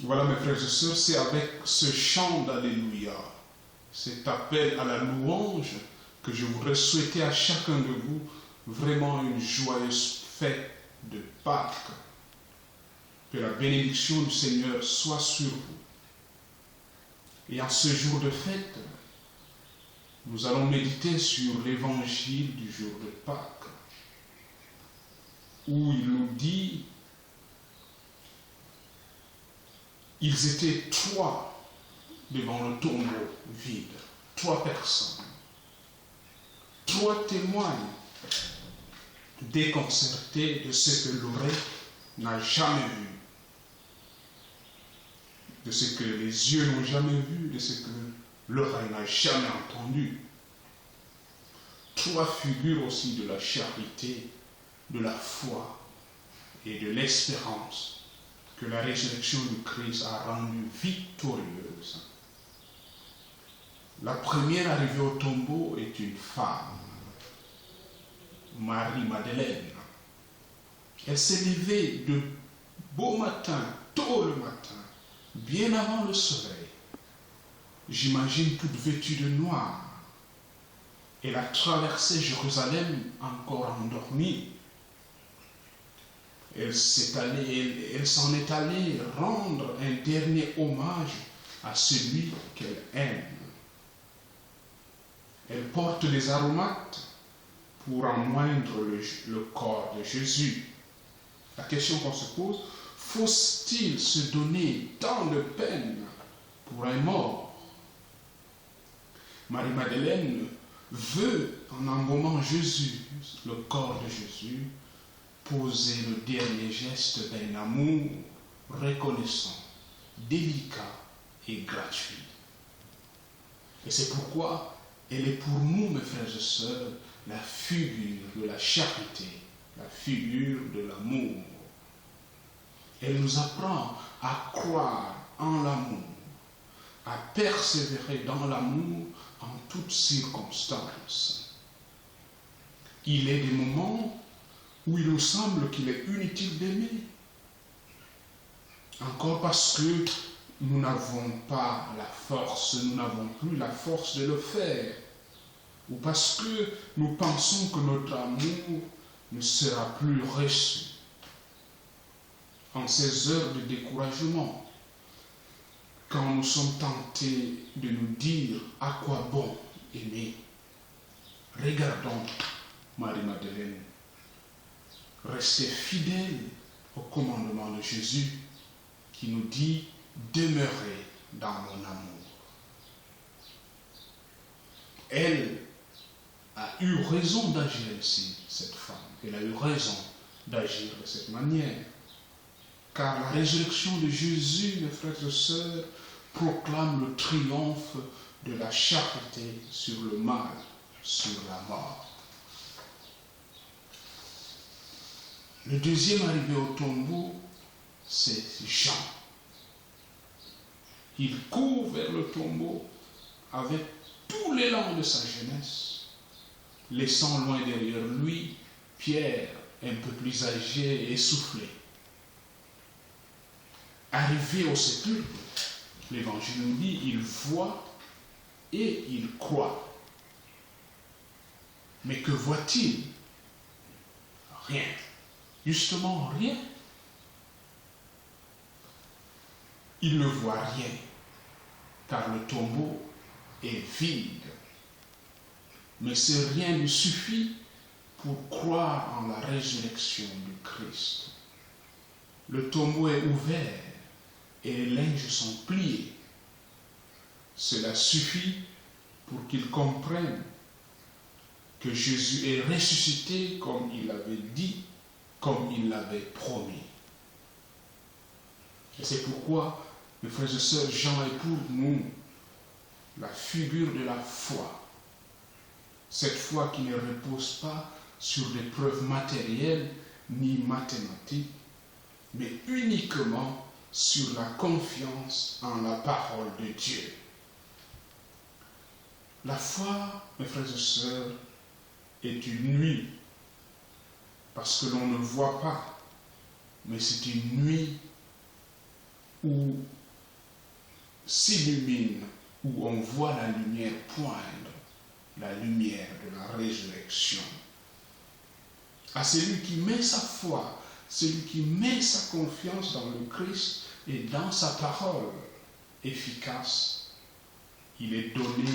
Voilà mes frères et sœurs, c'est avec ce chant d'Alléluia, cet appel à la louange que je voudrais souhaiter à chacun de vous vraiment une joyeuse fête de Pâques. Que la bénédiction du Seigneur soit sur vous. Et en ce jour de fête, nous allons méditer sur l'évangile du jour de Pâques, où il nous dit: ils étaient 3 devant le tombeau vide, 3 personnes. 3 témoignent déconcertés de ce que l'oreille n'a jamais vu, de ce que les yeux n'ont jamais vu, de ce que l'oreille n'a jamais entendu. 3 figures aussi de la charité, de la foi et de l'espérance que la résurrection du Christ a rendue victorieuse. La première arrivée au tombeau est une femme, Marie-Madeleine. Elle s'est levée de beau matin, tôt le matin, bien avant le soleil. J'imagine toute vêtue de noir. Elle a traversé Jérusalem encore endormie. Elle s'en est allée rendre un dernier hommage à celui qu'elle aime. Elle porte des aromates pour en moindre le corps de Jésus. La question qu'on se pose: faut-il se donner tant de peine pour un mort? Marie-Madeleine veut, en embaumant Jésus, le corps de Jésus, poser le dernier geste d'un amour reconnaissant, délicat et gratuit. Et c'est pourquoi elle est pour nous, mes frères et sœurs, la figure de la charité, la figure de l'amour. Elle nous apprend à croire en l'amour, à persévérer dans l'amour en toutes circonstances. Il est des moments où il nous semble qu'il est inutile d'aimer. Encore parce que nous n'avons pas la force, nous n'avons plus la force de le faire. Ou parce que nous pensons que notre amour ne sera plus reçu. En ces heures de découragement, quand nous sommes tentés de nous dire à quoi bon aimer, regardons Marie-Madeleine. Restez fidèles au commandement de Jésus qui nous dit: demeurez dans mon amour. Elle a eu raison d'agir ainsi, cette femme. Elle a eu raison d'agir de cette manière. Car la résurrection de Jésus, mes frères et sœurs, proclame le triomphe de la charité sur le mal, sur la mort. Le deuxième arrivé au tombeau, c'est Jean. Il court vers le tombeau avec tout l'élan de sa jeunesse, laissant loin derrière lui Pierre, un peu plus âgé et essoufflé. Arrivé au sépulcre, l'Évangile nous dit: il voit et il croit. Mais que voit-il? Rien. Justement rien. Il ne voit rien, car le tombeau est vide. Mais ce rien lui suffit pour croire en la résurrection du Christ. Le tombeau est ouvert et les linges sont pliés. Cela suffit pour qu'ils comprennent que Jésus est ressuscité comme il l'avait dit, comme il l'avait promis. Et c'est pourquoi, mes frères et sœurs, Jean est pour nous la figure de la foi. Cette foi qui ne repose pas sur des preuves matérielles ni mathématiques, mais uniquement sur la confiance en la parole de Dieu. La foi, mes frères et sœurs, est une nuit, parce que l'on ne voit pas, mais c'est une nuit où s'illumine, où on voit la lumière poindre, la lumière de la résurrection. À celui qui met sa foi, celui qui met sa confiance dans le Christ et dans sa parole efficace, il est donné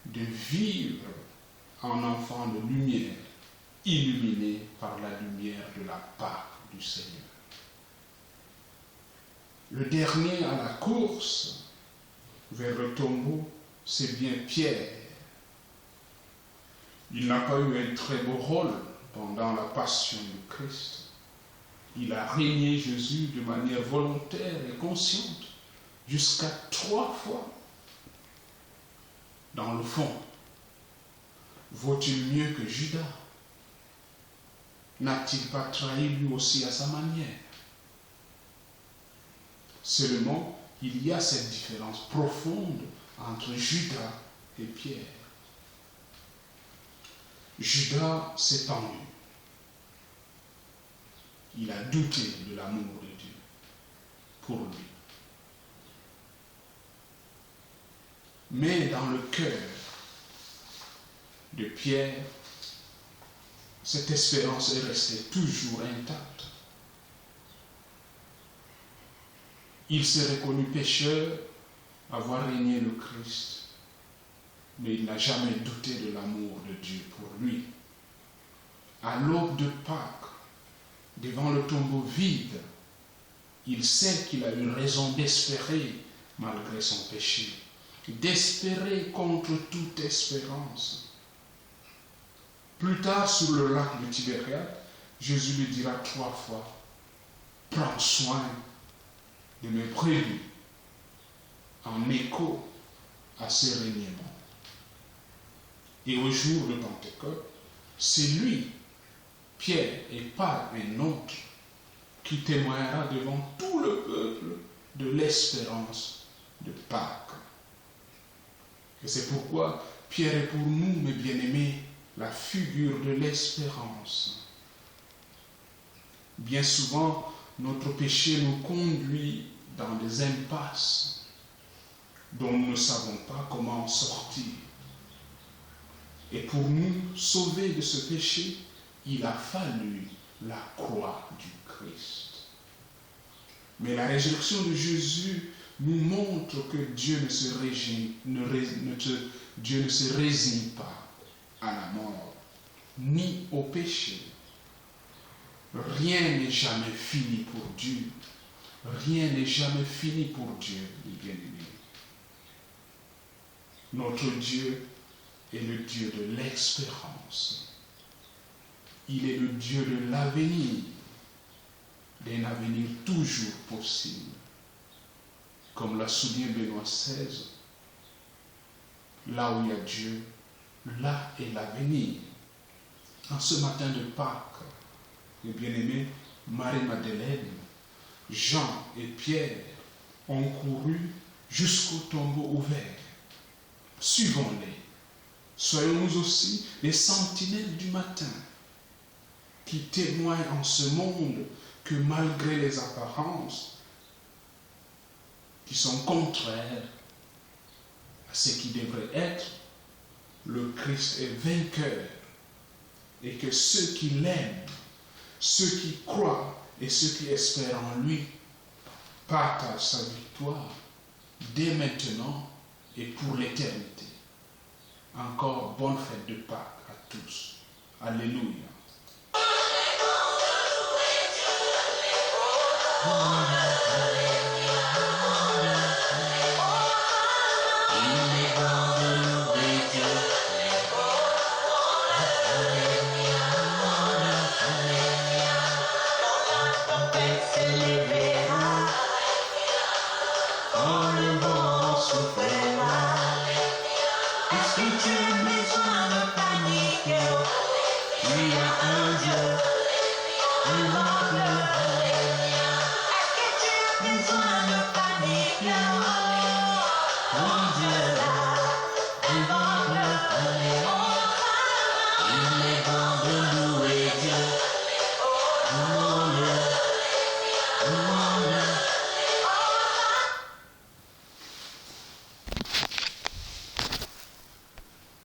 de vivre en enfant de lumière, illuminé par la lumière de la part du Seigneur. Le dernier à la course vers le tombeau, c'est bien Pierre. Il n'a pas eu un très beau rôle pendant la passion du Christ. Il a régné Jésus de manière volontaire et consciente jusqu'à 3 fois. Dans le fond, vaut-il mieux que Judas? N'a-t-il pas trahi lui aussi à sa manière? Seulement, il y a cette différence profonde entre Judas et Pierre. Judas s'est pendu. Il a douté de l'amour de Dieu pour lui. Mais dans le cœur de Pierre, cette espérance est restée toujours intacte. Il s'est reconnu pécheur, avoir régné le Christ, mais il n'a jamais douté de l'amour de Dieu pour lui. À l'aube de Pâques, devant le tombeau vide, il sait qu'il a eu raison d'espérer malgré son péché, d'espérer contre toute espérance. Plus tard, sur le lac de Tibériade, Jésus lui dira 3 fois, « Prends soin de mes brebis » en écho à ses régnements. Et au jour de Pentecôte, c'est lui, Pierre, et pas un autre, qui témoignera devant tout le peuple de l'espérance de Pâques. Et c'est pourquoi Pierre est pour nous, mes bien-aimés, la figure de l'espérance. Bien souvent, notre péché nous conduit dans des impasses dont nous ne savons pas comment en sortir. Et pour nous sauver de ce péché, il a fallu la croix du Christ. Mais la résurrection de Jésus nous montre que Dieu ne se résigne pas à la mort, ni au péché. Rien n'est jamais fini pour Dieu. Rien n'est jamais fini pour Dieu, les bien-aimés. Notre Dieu est le Dieu de l'espérance. Il est le Dieu de l'avenir, d'un avenir toujours possible. Comme l'a souligné Benoît XVI, là où il y a Dieu, là est l'avenir. En ce matin de Pâques, les bien-aimés, Marie-Madeleine, Jean et Pierre ont couru jusqu'au tombeau ouvert. Suivons-les. Soyons nous aussi les sentinelles du matin qui témoignent en ce monde que malgré les apparences qui sont contraires à ce qui devrait être, le Christ est vainqueur et que ceux qui l'aiment, ceux qui croient et ceux qui espèrent en lui partagent sa victoire dès maintenant et pour l'éternité. Encore bonne fête de Pâques à tous. Alléluia.